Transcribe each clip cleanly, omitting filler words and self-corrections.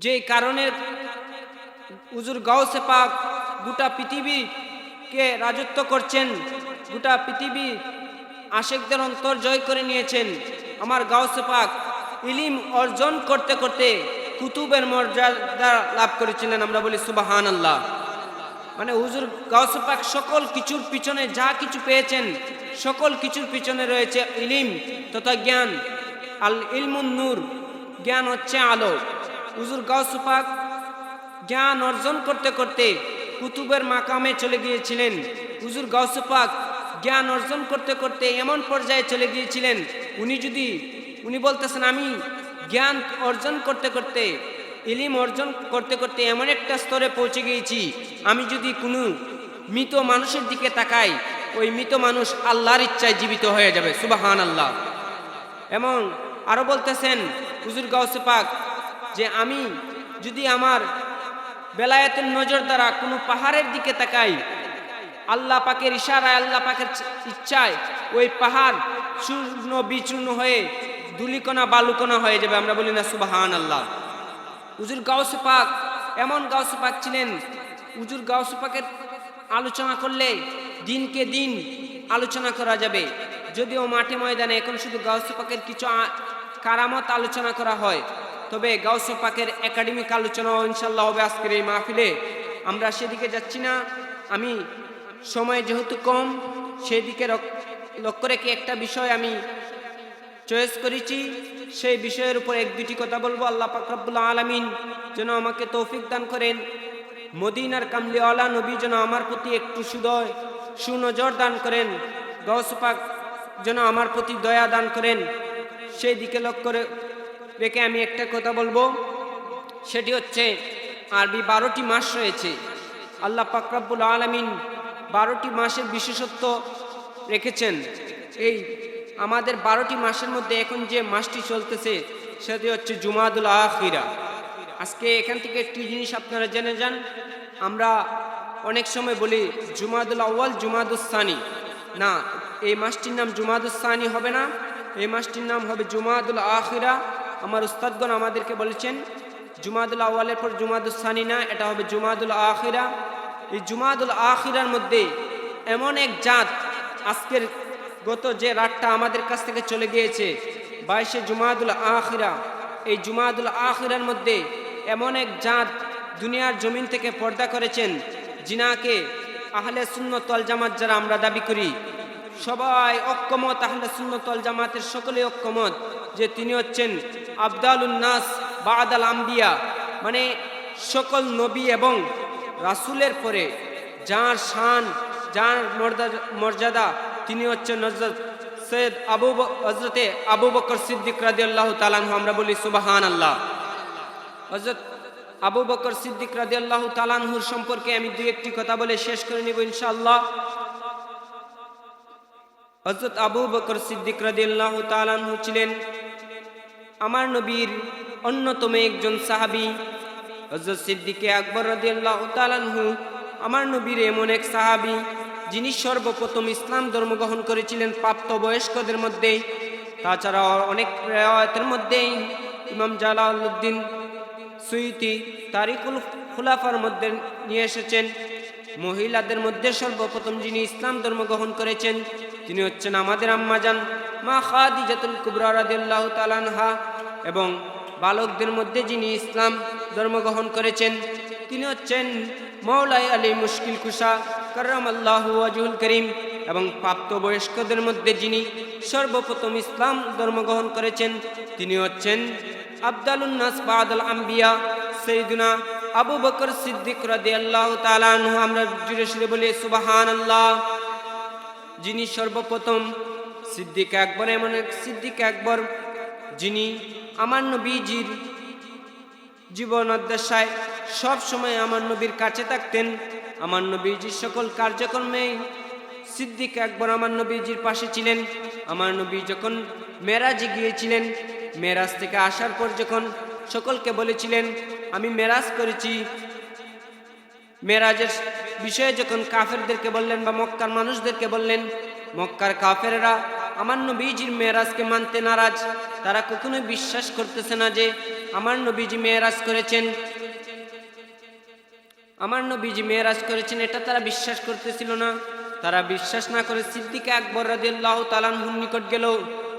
যে কারণে হুজুর গাউসে পাক গোটা পৃথিবীকে রাজত্ব করছেন, গোটা পৃথিবী আশেকদের অন্তর জয় করে নিয়েছেন। আমার গাউসে পাক ইলিম অর্জন করতে করতে কুতুবের মর্যাদা লাভ করেছিলেন। আমরা বলি সুবহানাল্লাহ। মানে হুজুর গাউসে পাক সকল কিছুর পিছনে যা কিছু পেয়েছেন, সকল কিছুর পিছনে রয়েছে ইলিম তথা জ্ঞান। আল ইলমুন নূর, জ্ঞান হচ্ছে আলো। হুজুর গাউসে পাক জ্ঞান অর্জন করতে করতে কুতুবের মাকামে চলে গিয়েছিলেন। হুজুর গাউসে পাক জ্ঞান অর্জন করতে করতে এমন পর্যায়ে চলে গিয়েছিলেন, উনি বলতেছেন আমি জ্ঞান অর্জন করতে করতে, ইলিম অর্জন করতে করতে এমন একটা স্তরে পৌঁছে গিয়েছি, আমি যদি কোনো মৃত মানুষের দিকে তাকাই, ওই মৃত মানুষ আল্লাহর ইচ্ছায় জীবিত হয়ে যাবে। সুবহানাল্লাহ। এবং আরো বলতেছেন হুজুর গাউসে পাক যে আমি যদি আমার বেলায়েতের নজর দ্বারা কোনো পাহাড়ের দিকে তাকাই, আল্লাহ পাকের ইশারায়, আল্লাহ পাকের ইচ্ছায় ওই পাহাড় চূর্ণ বিচূর্ণ হয়ে ধুলিকণা বালুকণা হয়ে যাবে। আমরা বলি না সুবহানাল্লাহ। হুজুর গাউসে পাক এমন গাউসে পাক ছিলেন, হুজুর গাউসে পাকের আলোচনা করলে দিনকে দিন আলোচনা করা যাবে। যদিও মাঠে ময়দানে এখন শুধু গাউসে পাকের কিছু কারামত আলোচনা করা হয়, তবে গাউসে পাকের একাডেমিক আলোচনাও ইনশাল্লাহ হবে আজকের এই মাহফিলে। আমরা সেদিকে যাচ্ছি না, আমি সময় যেহেতু কম, সেদিকে লক্ষ্য রেখে একটা বিষয় আমি চয়েস করেছি, সেই বিষয়ের উপর এক দুটি কথা বলবো। আল্লাহ পাক রব্বুল আলামিন যেন আমাকে তৌফিক দান করেন, মদিনার কামলিওয়ালা নবী যেন আমার প্রতি একটু সুনজর দান করেন, গাউসে পাক যেন আমার প্রতি দয়া দান করেন, সেই দিকে লক্ষ্য রেখে আমি একটা কথা বলবো। সেটি হচ্ছে আরবি 12টি মাস রয়েছে। আল্লাহ পাক রব্বুল আলামিন 12টি মাসের বিশেষত্ব রেখেছেন। এই আমাদের 12টি মাসের মধ্যে এখন যে মাসটি চলতেছে সেটি হচ্ছে জুমাদুল আখিরা। আজকে এখান থেকে একটি জিনিস আপনারা জেনে যান। আমরা অনেক সময় বলি জুমাদুল আউয়াল, জুমাদুস সানি। না, এই মাসটির নাম জুমাদুস সানি হবে না, এই মাসটির নাম হবে জুমাদুল আখিরা। আমার উস্তাদগণ আমাদেরকে বলেছেন জুমাদুল আউয়ালের পর জুমাদুস সানি না, এটা হবে জুমাদুল আখিরা। এই জুমাদুল আখিরার মধ্যে এমন এক জাত, আজকের গত যে রাতটা আমাদের কাছ থেকে চলে গিয়েছে 22শে জুমাদুল আখিরা, এই জুমাদুল আখিরার মধ্যে এমন এক জাত দুনিয়ার জমিন থেকে পর্দা করেছেন, জিনাকে আহলে সুন্নাত ওয়াল জামাত যারা আমরা দাবি করি সবাই ঐক্যমত, আহলে সুন্নাত ওয়াল জামাতের সকলে ঐক্যমত যে তিনি হচ্ছেন আফদালুন নাস বাদাল আম্বিয়া, মানে সকল নবী এবং রাসূলের পরে যার শান, যার মর্যাদা, তিনি হচ্ছেন সৈয়দ হযরতে আবু বকর সিদ্দিক রাদিয়াল্লাহু তাআলা আনহু। আমরা বলি সুবহানাল্লাহ। হযরত আবু বকর সিদ্দিক রাদিয়াল্লাহু তাআলা আনহুর সম্পর্কে আমি দুই একটি কথা বলে শেষ করে নিব ইনশাআল্লাহ। হযরত আবু বকর সিদ্দিক রাদিয়াল্লাহু তাআলা আনহু ছিলেন আমার নবীর অন্যতম একজন সাহাবী। হযরত সিদ্দিক আকবর রাদিয়াল্লাহু তাআলা আনহু আমার নবীর এমন এক সাহাবী যিনি সর্বপ্রথম ইসলাম ধর্ম গ্রহণ করেছিলেন প্রাপ্তবয়স্কদের মধ্যে। তাছাড়া অনেক রিওয়ায়াতের মধ্যে ইমাম জালালউদ্দিন সুয়ুতি তারিকুল খুলাফার মধ্যে নিয়ে এসেছেন, মহিলাদের মধ্যে সর্বপ্রথম যিনি ইসলাম ধর্ম গ্রহণ করেছেন তিনি হচ্ছেন আমাদের আম্মাজান মা খাদিজাতুল কুবরা রাদিয়াল্লাহু তাআলা আনহা, এবং বালকদের মধ্যে যিনি ইসলাম ধর্ম গ্রহণ করেছেন তিনি হচ্ছেন মওলাই আলী মুশকিল কুশা কাররামাল্লাহু ওয়াজহুল করিম, এবং প্রাপ্তবয়স্কদের মধ্যে যিনি সর্বপ্রথম ইসলাম ধর্ম গ্রহণ করেছেন তিনি হচ্ছেন আফদালুন নাস বাদাল আম্বিয়া সাইয়্যিদুনা আবু বকর সিদ্দিক রাদিয়াল্লাহু তাআলা আনহু। আমরা জুড়ে সুরে বলি সুবহানাল্লাহ। যিনি সর্বপ্রথম সিদ্দিক আকবর, এমন এক সিদ্দিক আকবর যিনি আমার নবীজির জীবনোদ্দেশায় সব সময় আমার নবীর কাছে থাকতেন, আমার নবীজির সকল কার্যক্রমে সিদ্দিক আকবর আমার নবীজির পাশে ছিলেন। আমার নবী যখন মেরাজে গিয়েছিলেন, মেরাজ থেকে আসার পর যখন সকলকে বলেছিলেন আমি মেরাজ করেছি, মেরাজের বিষয়ে যখন কাফেরদেরকে বললেন বা মক্কার মানুষদেরকে বললেন, মক্কার কাফেররা আমার নবীজির মেরাজকে মানতে নারাজ। তারা কখনোই বিশ্বাস করতেছে না যে আমার নবীজি মেরাজ করেছেন, আমার নবীজি মেরাজ করেছেন, এটা তারা বিশ্বাস করতেছিল না। তারা বিশ্বাস না করে সিদ্দিকে আকবর রাদিয়াল্লাহু তাআলা আনহুর নিকট গেল,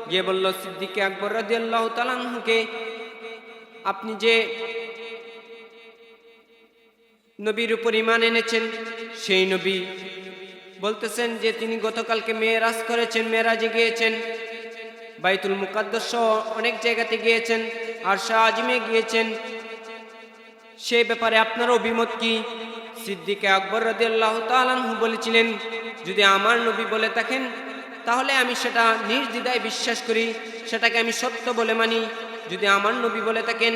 গিয়ে বলল, সিদ্দিকে আকবর রাদিয়াল্লাহু তাআলা আনহুকে আপনি যে নবীর উপর ঈমান এনেছেন, সেই নবী বলতেছেন যে তিনি গতকালকে মেরাজ করেছেন, মেরাজে গিয়েছেন, বাইতুল মুকাদ্দাস সহ অনেক জায়গাতে গিয়েছেন, আরশে আজিমে গিয়েছেন, সেই ব্যাপারে আপনার অভিমত কি? সিদ্দিকে আকবর রাদিয়াল্লাহু তাআলা আনহু বলেছিলেন, যদি আমার নবী বলে থাকেন তাহলে আমি সেটা নির্দ্বিধায় বিশ্বাস করি, সেটাকে আমি সত্য বলে মানি। যদি আমার নবী বলে থাকেন,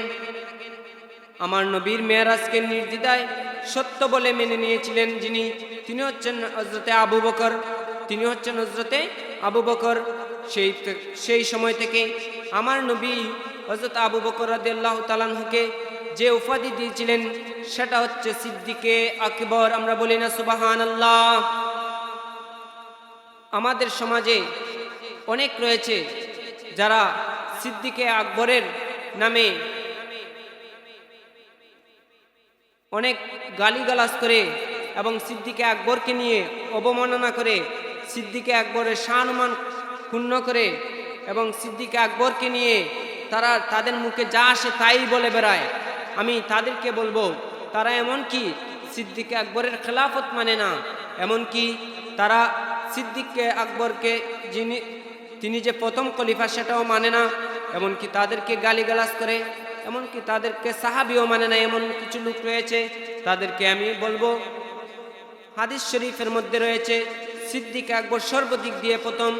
আমার নবীর মেরাজকে নির্দ্বিধায় সত্য বলে মেনে নিয়েছিলেন যিনি, তিনি হচ্ছেন হযরতে আবু বকর, তিনি হচ্ছেন হযরতে আবু বকর। সেই সময় থেকে আমার নবী হযরত আবু বকর রাদিয়াল্লাহু তাআলা আনহুকে যে উপাধি দিয়েছিলেন সেটা হচ্ছে সিদ্দিকে আকবর। আমরা বলি না সুবহানাল্লাহ? আমাদের সমাজে অনেক রয়েছে যারা সিদ্দিকে আকবরের নামে অনেক গালিগালাজ করে এবং সিদ্দিকে আকবরকে নিয়ে অবমাননা করে, সিদ্দিকে আকবরের সম্মান ক্ষুণ্ণ করে এবং সিদ্দিকে আকবরকে নিয়ে তারা তাদের মুখে যা আসে তাই বলে বেড়ায়। আমি তাদেরকে বলবো, তারা এমনকি সিদ্দিকে আকবরের খেলাফত মানে না, এমনকি তারা সিদ্দিকে আকবরকে তিনি যে প্রথম খলিফা সেটাও মানে না, এমনকি তাদেরকে গালিগালাজ করে, এমনকি তাদেরকে সাহাবিও মানে না। এমন কিছু লোক রয়েছে, তাদেরকে আমি বলবো, হাদিস শরীফের মধ্যে রয়েছে সিদ্দিকে আকবর সর্বদিক দিয়ে প্রথম,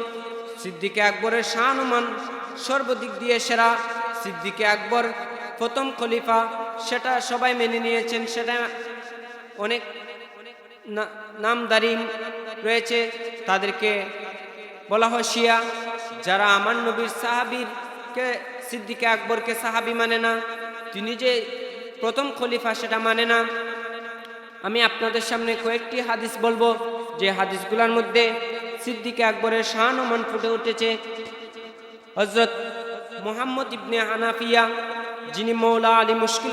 সিদ্দিকে আকবরের সম্মান সর্বদিক দিয়ে সেরা, সিদ্দিকে আকবর প্রথম খলিফা, সেটা সবাই মেনে নিয়েছেন। সেটা অনেক নামদারি রয়েছে, তাদেরকে বলা হয় শিয়া। যারা আমার নবীর সাহাবীকে, সিদ্দিকে আকবরকে সাহাবী মানে না, তিনি যে প্রথম খলিফা সেটা মানে না। আমি আপনাদের সামনে কয়েকটি হাদিস বলবো, যে হাদিসগুলোর মধ্যে সিদ্দিকে আকবরের সম্মান ফুটে উঠেছে। হযরত মুহাম্মদ ইবনে হানাফিয়া, যিনি মৌলা আলী মুশকিল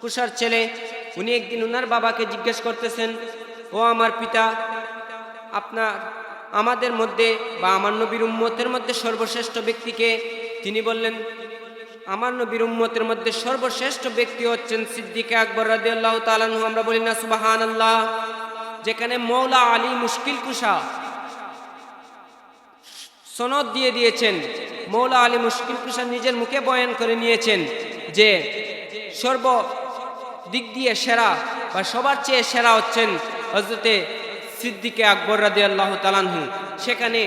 কুশার ছেলে, উনি একদিন উনার বাবাকে জিজ্ঞেস করতেছেন, ও আমার পিতা, আমাদের মধ্যে বা আমার নবীর উম্মতের মধ্যে সর্বশ্রেষ্ঠ ব্যক্তিকে? তিনি বললেন, আমার নবীর উম্মতের মধ্যে সর্বশ্রেষ্ঠ ব্যক্তি হচ্ছেন সিদ্দিকে আকবর রাদিয়াল্লাহু তাআলা আনহু। আমরা বলি না সুবহানাল্লাহ? যেখানে মৌলা আলী মুশকিল কুশা সনদ দিয়ে দিয়েছেন, মৌলা আলী মুশকিল কুশা নিজের মুখে বয়ান করে নিয়েছেন যে সর্ব দিক দিয়ে সেরা বা সবার চেয়ে সেরা হচ্ছেন হযরতে সিদ্দিকে আকবর রাদিয়াল্লাহু তাআলা আনহু। সেখানে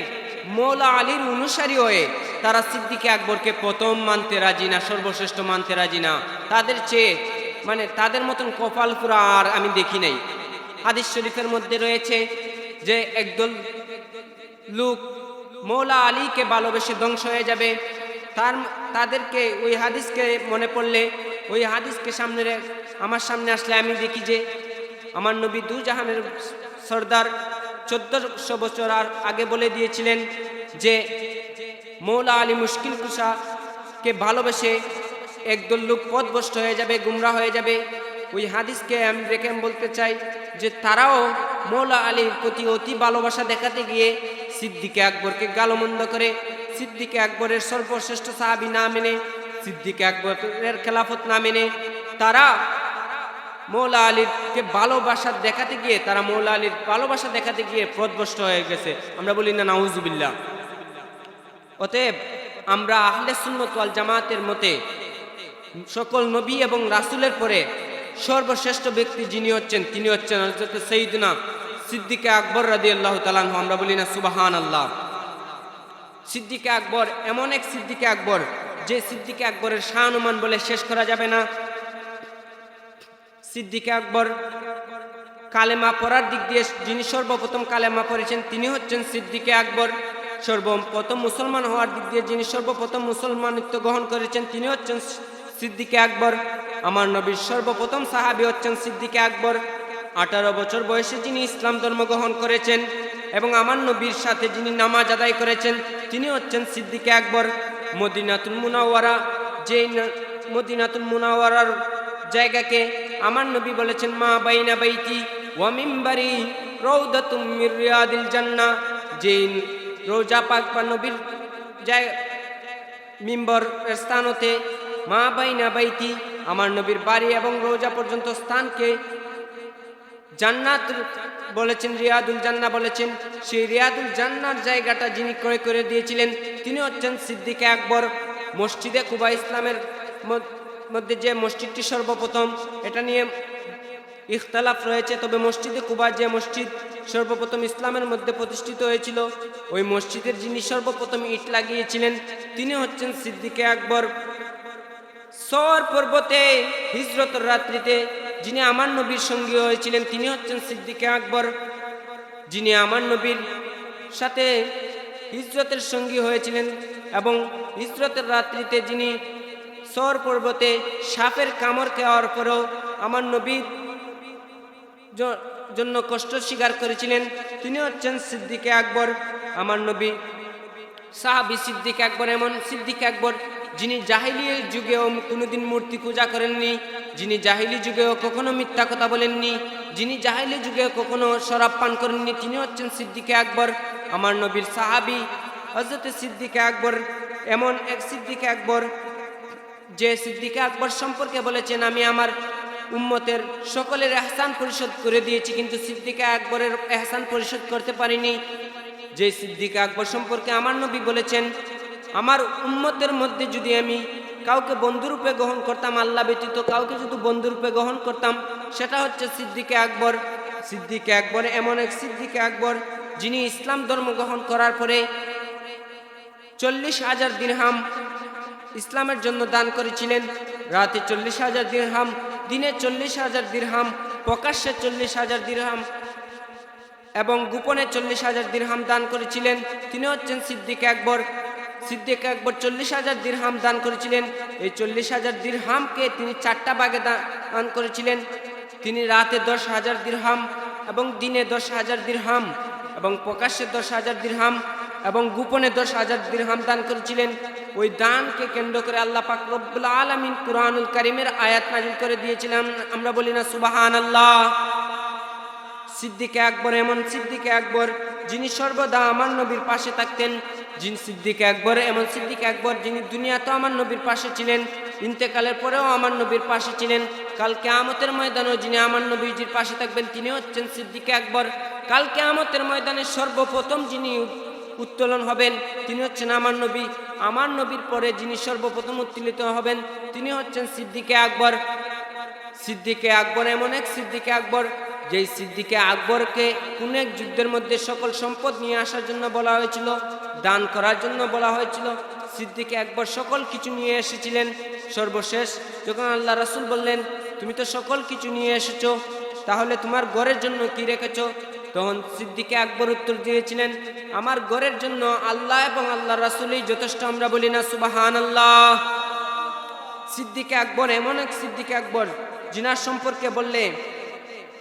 মৌলা আলীর অনুসারী হয়ে তারা সিদ্দিকে আকবরকে প্রথম মানতে রাজি না, সর্বশ্রেষ্ঠ মানতে রাজি না। তাদের চেয়ে তাদের মতন কপাল পুরা আর আমি দেখি নাই। হাদিস শরীফের মধ্যে রয়েছে যে একদল লোক মৌলা আলীকে ভালোবেসে ধ্বংস হয়ে যাবে। তাদেরকে ওই হাদিসকে মনে পড়লে, ওই হাদিসকে আমার সামনে আসলে আমি দেখি যে আমার নবী দু জাহানের সর্দার 1400 বছর আগে বলে দিয়েছিলেন যে মৌলা আলী মুশকিল কুশাকে ভালোবেসে একদল লোক পথভ্রষ্ট হয়ে যাবে, গুমরা হয়ে যাবে। ওই হাদিসকে আমি রেখে বলতে চাই যে তারাও মৌলা আলীর প্রতি অতি ভালোবাসা দেখাতে গিয়ে সিদ্দিকে আকবরকে গালমন্দ করে, সিদ্দিকে আকবরের সর্বশ্রেষ্ঠ সাহাবী না মেনে, সিদ্দিকে আকবরের খেলাফত না মেনে, তারা মৌলা আলীকে ভালোবাসা দেখাতে গিয়ে, তারা মৌলা আলীর ভালোবাসা দেখাতে গিয়ে পথভ্রষ্ট হয়ে গেছে। আমরা বলি না নাউজুবিল্লাহ? অতএব আমরা আহলে সুন্নাত ওয়াল জামাতের মতে সকল নবী এবং রাসূলের পরে সর্বশ্রেষ্ঠ ব্যক্তি যিনি হচ্ছেন, তিনি হচ্ছেন হযরত সাইয়্যিদনা সিদ্দিকে আকবর রাদিয়াল্লাহু তাআলা আনহু। আমরা বলি না সুবহানাল্লাহ? সিদ্দিকে আকবর এমন এক সিদ্দিকে আকবর, যে সিদ্দিকে আকবরের সম্মান বলে শেষ করা যাবে না। সিদ্দিকে আকবর কালেমা পড়ার দিক দিয়ে যিনি সর্বপ্রথম কালেমা পড়েছেন তিনি হচ্ছেন সিদ্দিকে আকবর। সর্বপ্রথম মুসলমান হওয়ার দিক দিয়ে যিনি সর্বপ্রথম মুসলমানিত্ব গ্রহণ করেছেন তিনি হচ্ছেন সিদ্দিকে আকবর। আমার নবীর সর্বপ্রথম সাহাবী হচ্ছেন সিদ্দিকে আকবর। 18 বছর বয়সে যিনি ইসলাম ধর্ম গ্রহণ করেছেন এবং আমার নবীর সাথে যিনি নামাজ আদায় করেছেন তিনি হচ্ছেন সিদ্দিকে আকবর। মদিনাতুল মুনাওয়ারা, যেই মদিনাতুল মুনাওয়ারার জায়গাকে আমার নবী বলেছেন মা বাইনা বাইতি ওয়া মিম্বারি রাউদাতুম মির রিয়াদিল জান্নাহ, যেই রোজা পাক বা নবীর মিম্বর স্থান হতে মা বাইনা বাইতি আমার নবীর বাড়ি এবং রোজা পর্যন্ত স্থানকে জান্নাত বলেছেন, রিয়াদুল জান্নাহ বলেছেন। সেই রিয়াদুল জান্নার জায়গাটা যিনি ক্রয় করে দিয়েছিলেন তিনি হচ্ছেন সিদ্দিকে আকবর। মসজিদে কুবা ইসলামের মধ্যে যে মসজিদটি সর্বপ্রথম, এটা নিয়ে ইখতিলাফ রয়েছে, তবে মসজিদে কুবা যে মসজিদ সর্বপ্রথম ইসলামের মধ্যে প্রতিষ্ঠিত হয়েছিল ওই মসজিদের যিনি সর্বপ্রথম ইট লাগিয়েছিলেন তিনি হচ্ছেন সিদ্দিকে আকবর। সওয়ার পর্বতে হিজরতের রাত্রিতে যিনি আমার নবীর সঙ্গী হয়েছিলেন তিনি হচ্ছেন সিদ্দিকে আকবর। যিনি আমার নবীর সাথে হিজরতের সঙ্গী হয়েছিলেন এবং হিজরতের রাত্রিতে যিনি সওয়ার পর্বতে সাপের কামড় খাওয়ার পরেও আমার নবীর জন্য কষ্ট স্বীকার করেছিলেন তিনি হচ্ছেন সিদ্দিকে আকবর। আমার নবী সাহাবী সিদ্দিকে আকবর এমন সিদ্দিকে আকবর যিনি জাহিলি যুগেও কোনোদিন মূর্তি পূজা করেননি, যিনি জাহিলি যুগেও কখনো মিথ্যা কথা বলেননি, যিনি জাহিলি যুগেও কখনো শরাব পান করেননি, তিনি হচ্ছেন সিদ্দিকে আকবর। আমার নবীর সাহাবী হযরত সিদ্দিকে আকবর এমন এক সিদ্দিকে আকবর যে সিদ্দিকে আকবর সম্পর্কে বলেছেন আমি আমার উম্মতের সকলের এহসান পরিশোধ করে দিয়েছি কিন্তু সিদ্দিকে আকবরের এহসান পরিশোধ করতে পারিনি। যে সিদ্দিকে আকবর সম্পর্কে আমার নবী বলেছেন আমার উম্মতের মধ্যে যদি আমি কাউকে বন্ধুরূপে গ্রহণ করতাম, আল্লাহ ব্যতীত কাউকে যদি বন্ধুরূপে গ্রহণ করতাম সেটা হচ্ছে সিদ্দিকে আকবর। সিদ্দিকে আকবর এমন এক সিদ্দিকে আকবর যিনি ইসলাম ধর্ম গ্রহণ করার পরে 40,000 দিরহাম ইসলামের জন্য দান করেছিলেন। রাতে 40,000 দিরহাম, দিনে 40,000 দিরহাম, প্রকাশ্যে 40,000 দিরহাম এবং গোপনে 40,000 দিরহাম দান করেছিলেন। তিনি হচ্ছেন সিদ্দিকে আকবর। সিদ্দিকে আকবর 40,000 দিরহাম দান করেছিলেন। এই 40,000 দিরহামকে তিনি 4টা ভাগে দান করেছিলেন। তিনি রাতে 10,000 দিরহাম এবং দিনে 10,000 দিরহাম এবং প্রকাশ্যে 10,000 দিরহাম এবং গোপনে 10,000 দিরহাম দান করেছিলেন। ওই দানকে কেন্দ্র করে আল্লাহ পাক রব্বুল আলামিন কুরআনুল কারীমের আয়াত নাযিল করে দিয়েছিলেন। আমরা বলি না সুবহানাল্লাহ। সিদ্দিকে আকবর এমন সিদ্দিকে আকবর যিনি সর্বদা আমার নবীর পাশে থাকতেন। যিনি সিদ্দিকে আকবর এমন সিদ্দিকে আকবর যিনি দুনিয়াতেও আমার নবীর পাশে ছিলেন, ইন্তেকালের পরেও আমার নবীর পাশে ছিলেন। কাল কিয়ামতের ময়দানেও যিনি আমার নবীজির পাশে থাকবেন তিনি হচ্ছেন সিদ্দিকে আকবর। কাল কিয়ামতের ময়দানে সর্বপ্রথম যিনি উত্তোলন হবেন তিনি হচ্ছেন আমার নবী। আমার নবীর পরে যিনি সর্বপ্রথম উত্তোলিত হবেন তিনি হচ্ছেন সিদ্দিকে আকবর। সিদ্দিকে আকবর এমন এক সিদ্দিকে আকবর যেই সিদ্দিকে আকবরকে কোন এক যুদ্ধের মধ্যে সকল সম্পদ নিয়ে আসার জন্য বলা হয়েছিল, দান করার জন্য বলা হয়েছিল। সিদ্দিকে আকবর সকল কিছু নিয়ে এসেছিলেন। সর্বশেষ যখন আল্লাহ রাসূল বললেন তুমি তো সকল কিছু নিয়ে এসেছো, তাহলে তোমার ঘরের জন্য কি রেখেছো? তখন সিদ্দিকে আকবর উত্তর দিয়েছিলেন আমার ঘরের জন্য আল্লাহ এবং আল্লাহ রাসূলই যথেষ্ট। আমরা বলি না সুবহানাল্লাহ। সিদ্দিকে আকবর এমন এক সিদ্দিকে আকবর জিনার সম্পর্কে বললে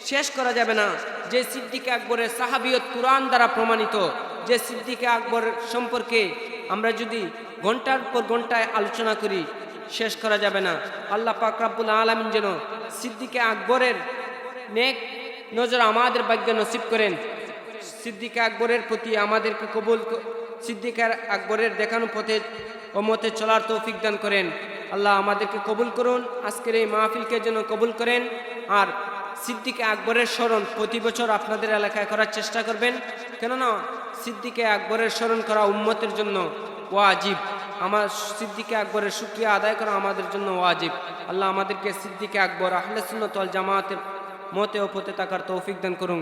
শেষ করা যাবে না। যে সিদ্দিকে আকবরের সাহাবিয়ত কুরআন দ্বারা প্রমাণিত, যে সিদ্দিকে আকবর সম্পর্কে আমরা যদি ঘন্টার পর ঘন্টায় আলোচনা করি শেষ করা যাবে না। আল্লাহ পাক রব্বুল আলামিন যেন সিদ্দিকে আকবরের নেক নজর আমাদের ভাগ্য নসিব করেন। সিদ্দিকে আকবরের প্রতি আমাদেরকে কবুল, সিদ্দিকে আকবরের দেখানো পথে ও মতে চলার তৌফিক দান করেন। আল্লাহ আমাদেরকে কবুল করুন, আজকের এই মাহফিলকে যেন কবুল করেন। আর সিদ্দিকে আকবরের স্মরণ প্রতি বছর আপনাদের এলাকায় করার চেষ্টা করবেন, কেননা সিদ্দিকে আকবরের স্মরণ করা উম্মতের জন্য ওয়াজিব। আমার সিদ্দিকে আকবরের শুকরিয়া আদায় করা আমাদের জন্য ওয়াজিব। আল্লাহ আমাদেরকে সিদ্দিকে আকবর আহলে সুন্নাত ওয়াল জামাতের মতে ও পথে থাকার তৌফিক দান করুন।